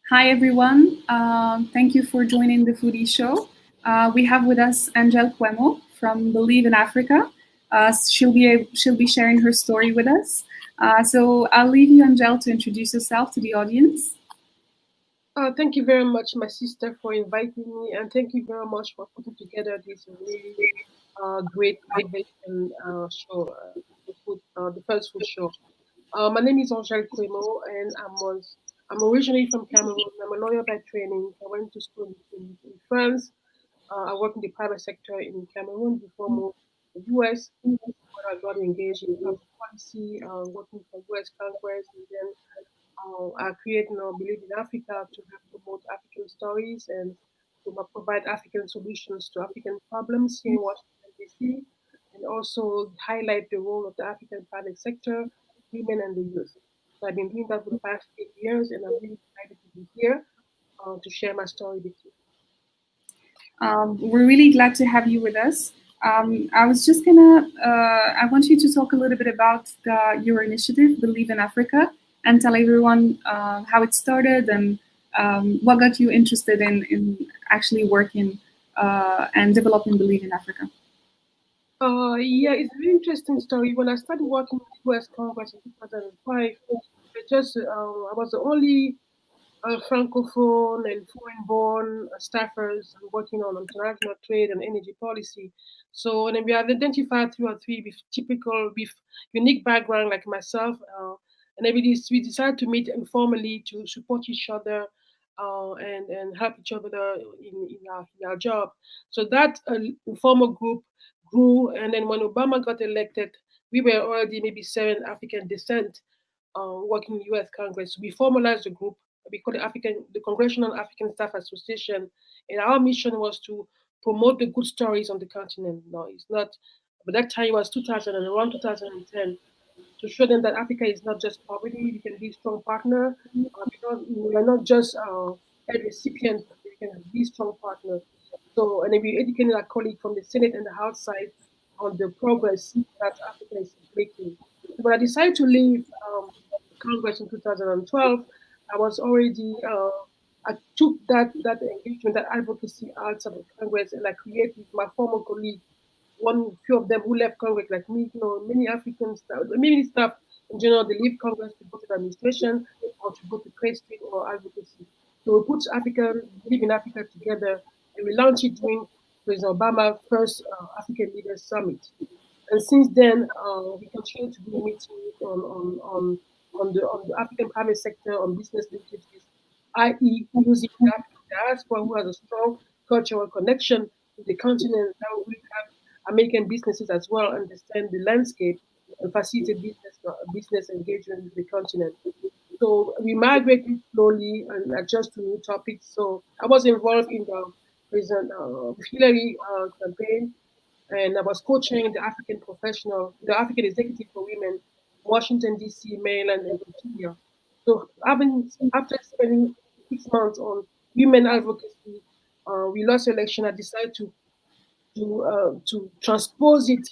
Hi, everyone. Thank you for joining the Foodeshow. We have with us Angelle Kwemo from Believe in Africa. She'll be sharing her story with us. So I'll leave you, Angelle, to introduce yourself to the audience. Thank you very much, my sister, for inviting me, and thank you very much for putting together this really great innovation show, the first food show. My name is Angelle Kwemo, and I'm originally from Cameroon. I'm a lawyer by training. I went to school in France. I worked in the private sector in Cameroon before moving to the US, where I got engaged in public policy, working for US Congress, and then I create Believe in Africa to help promote African stories and to provide African solutions to African problems here in Washington, D.C., and also highlight the role of the African private sector, women, and the youth. So I've been doing that for the past 8 years, and I'm really excited to be here to share my story with you. We're really glad to have you with us. I want you to talk a little bit about your initiative, Believe in Africa, and tell everyone how it started and what got you interested in actually working and developing Believe in Africa. Yeah, it's a very interesting story. When I started working with the U.S. Congress in 2005, I was the only francophone and foreign-born staffers working on international trade and energy policy. So, and we have identified two or three with unique background like myself, and we decided to meet informally to support each other and help each other in our job. So that informal group grew, and then when Obama got elected, we were already maybe seven African descent working in U.S. Congress. We formalized the group. We call the Congressional African Staff Association, and our mission was to promote the good stories on the continent. No, it's not. But that time it was 2001, 2010, to show them that Africa is not just poverty. We can be a strong partner. We are not just a recipient. We can be a strong partner. So, and then we educated our colleague from the Senate and the House side on the progress that Africa is making. When I decided to leave Congress in 2012, I was already I took that engagement, that advocacy outside of Congress, and I created with my former colleague, one few of them who left Congress like me, many Africans, many staff in general, they leave Congress to go to the administration or to go to trade street or advocacy. So we put Live in Africa together, and we launched it during President Obama's first African Leaders Summit. And since then, we continue to do meetings on the African private sector, on business initiatives, i.e., using the African diaspora who has a strong cultural connection to the continent that will have American businesses as well understand the landscape and facilitate business engagement with the continent. So we migrated slowly and adjust to new topics. So I was involved in the President Hillary campaign, and I was co-chairing the African Executive for Women, Washington D.C., Maryland, and Virginia. So after spending 6 months on women advocacy, we lost election. I decided to transpose it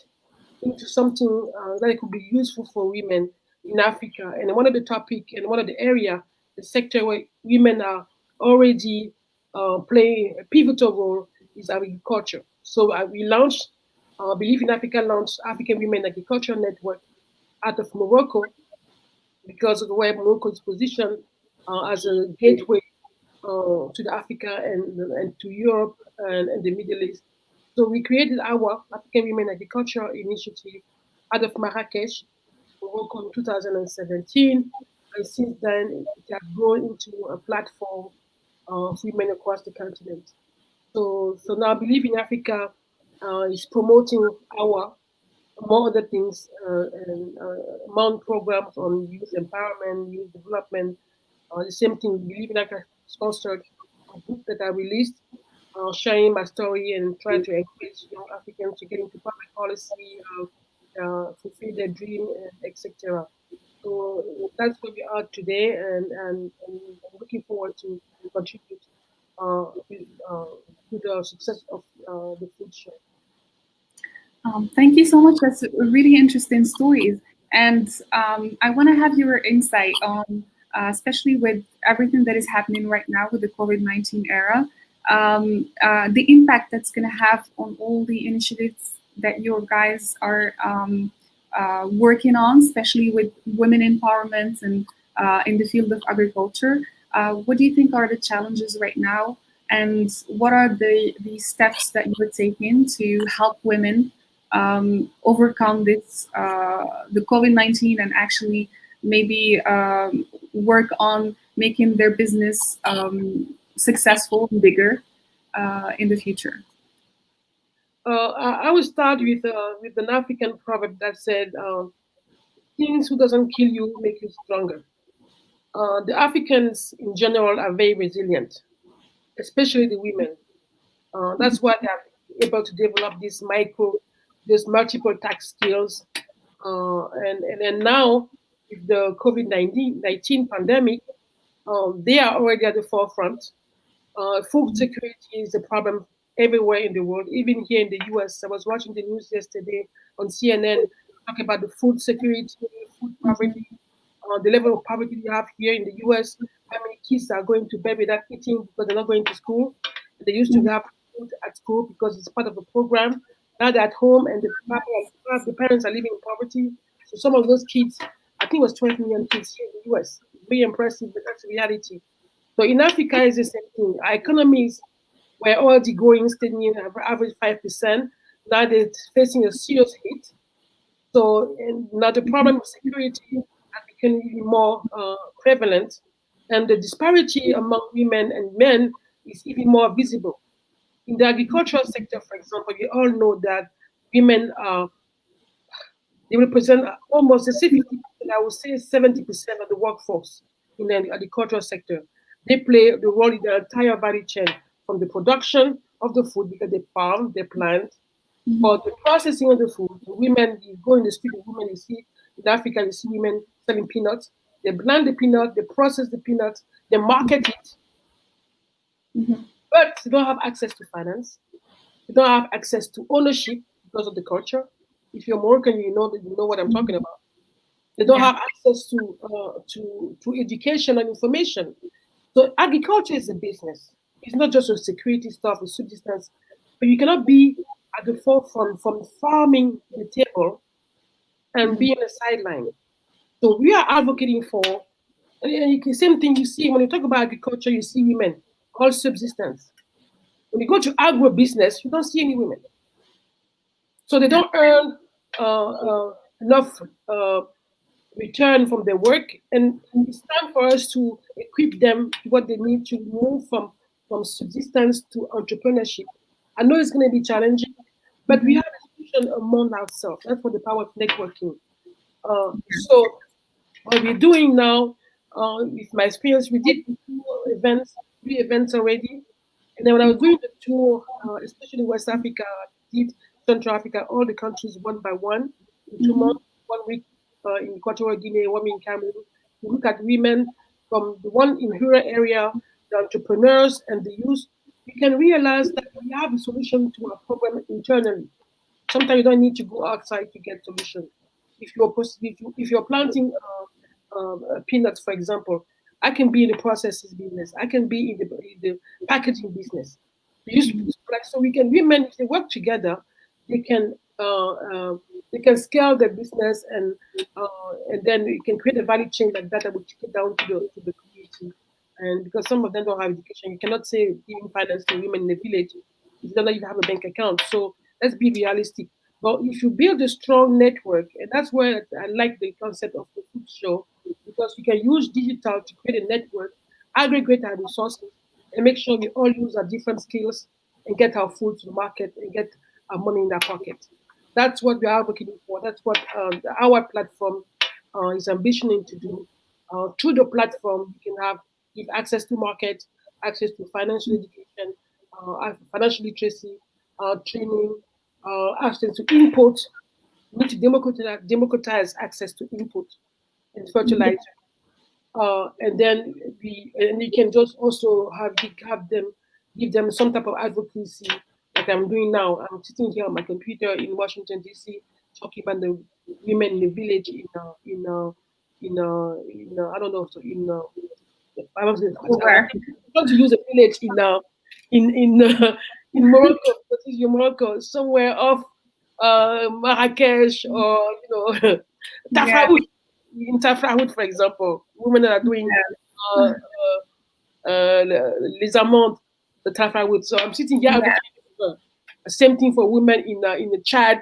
into something that could be useful for women in Africa. And one of the topic and one of the area, the sector where women are already playing a pivotal role is agriculture. So we launched, Believe in Africa launched African Women Agriculture Network out of Morocco because of the way Morocco is positioned as a gateway to the Africa and to Europe and the Middle East. So we created our African Women Agriculture Initiative out of Marrakesh, Morocco in 2017. And since then, it has grown into a platform of women across the continent. So now Believe in Africa is promoting our among other things, and among programs on youth empowerment, youth development. The same thing, Believe in Africa sponsored a book that I released, sharing my story and trying to encourage young Africans to get into public policy, fulfill their dream, etc. So that's where we are today, and I'm looking forward to contribute to the success of the food show. Thank you so much. That's a really interesting stories. And I want to have your insight on especially with everything that is happening right now with the COVID-19 era, the impact that's going to have on all the initiatives that your guys are working on, especially with women empowerment and in the field of agriculture. What do you think are the challenges right now? And what are the steps that you're taking to help women overcome this the COVID-19 and actually maybe work on making their business successful and bigger in the future? I will start with an African proverb that said, "Things who doesn't kill you make you stronger." The Africans in general are very resilient, especially the women. That's why they are able to develop these multiple task skills. And then now, with the COVID-19 pandemic, they are already at the forefront. Food security is a problem everywhere in the world, even here in the US. I was watching the news yesterday on CNN talking about the food security, food poverty, the level of poverty we have here in the US. How many kids are going to bed without eating because they're not going to school? They used to have food at school because it's part of the program. Now they're at home and the parents are living in poverty. So some of those kids, I think it was 12 million kids here in the US. Very impressive, but that's the reality. So in Africa, it's the same thing. Our economies were already growing steadily at average 5%. Now they're facing a serious hit. So and now the problem of security has become even more prevalent, and the disparity among women and men is even more visible. In the agricultural sector, for example, we all know that women are they represent almost, let's say 50%, I would say 70% of the workforce in the agricultural sector. They play the role in the entire value chain from the production of the food because they farm, they plant, for the processing of the food. The women, you go in the street, the women you see in Africa, you see women selling peanuts. They blend the peanut, they process the peanuts, they market it, Mhm. but they don't have access to finance. They don't have access to ownership because of the culture. If you're Moroccan, you know what I'm talking about. They don't Yeah. have access to education and information. So agriculture is a business. It's not just a security stuff, a subsistence, but you cannot be at the forefront from farming to the table and Mhm. be on the sideline. So we are advocating for same thing you see when you talk about agriculture, you see women, all subsistence. When you go to agro business, you don't see any women. So they Yeah. don't earn enough return from their work, and it's time for us to equip them what they need to move from subsistence to entrepreneurship. I know it's going to be challenging, but we Mhm. have a solution among ourselves. That's what the power of networking. So what we're doing now, with my experience, we did events, 3 events already. And then when I was doing the tour, especially West Africa, I did Central Africa, all the countries one by one in Mhm. 2 months, 1 week in Equatorial Guinea, 1 week in Cameroon. We look at women from the one in rural area, the entrepreneurs and the youth. We can realize that we have a solution to our problem internally. Sometimes you don't need to go outside to get solution. If you're planting peanuts, for example, I can be in the processes business. I can be in the packaging business. So we can women if they work together, they can uh, uh, they can scale their business and then we can create a value chain like that that will trickle down to the community. And because some of them don't have education, you cannot say giving finance to women in the village if you don't even have a bank account. So let's be realistic. But if you build a strong network, and that's where I like the concept of the food show, because we can use digital to create a network, aggregate our resources, and make sure we all use our different skills and get our food to the market and get our money in our pocket. That's what we are advocating for. That's what our platform is ambitioning to do. Through the platform, you can give access to market, access to financial education, financial literacy, training, access to input. We need to democratize access to input and fertilizer. And then you can just also have them give them some type of advocacy like I'm doing now. I'm sitting here on my computer in Washington D.C. talking about the women in the village I don't know, so I was I Where? want to use a village in Morocco, what is your Morocco, somewhere off Marrakesh, or Yeah, Tafraout. In Tafraout, for example, women that are doing uh, les amandes, the Tafraout. So I'm sitting here yeah. advocating for same thing for women in the Chad.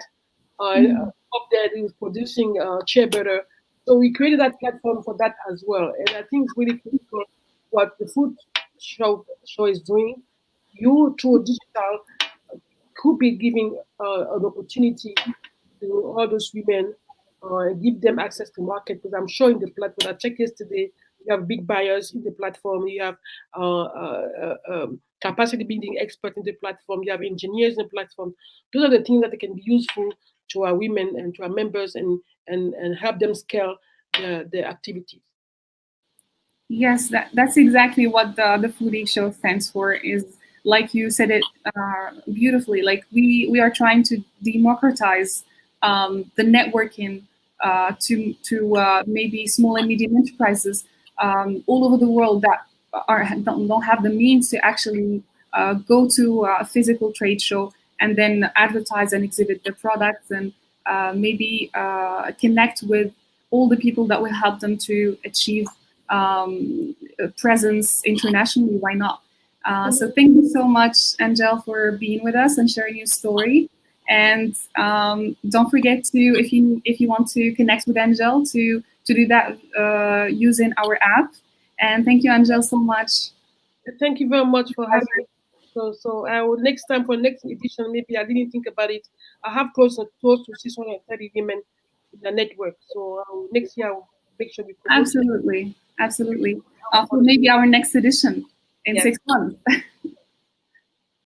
Mhm. Up there is producing shea butter. So we created that platform for that as well. And I think it's really critical what the food show is doing. You through digital could be giving an opportunity to all those women, give them access to market. Because I'm sure in the platform I checked yesterday, you have big buyers in the platform. You have capacity building experts in the platform. You have engineers in the platform. Those are the things that can be useful to our women and to our members, and help them scale their activities. Yes, that's exactly what the foodie show stands for. Is like you said it beautifully. Like we are trying to democratize the networking to maybe small and medium enterprises all over the world that don't have the means to actually go to a physical trade show and then advertise and exhibit their products and maybe connect with all the people that will help them to achieve presence internationally. Why not? So Mhm. thank you so much, Angelle, for being with us and sharing your story. And don't forget to, if you want to connect with Angelle, to do that using our app. And thank you, Angelle, so much. Thank you very much for having Pleasure. me. So I will, next time for next edition, maybe I didn't think about it. I have close to 630 women in the network. So next year I will make sure we promote them. Absolutely, absolutely. Help For others. maybe our next edition in Yes, 6 months.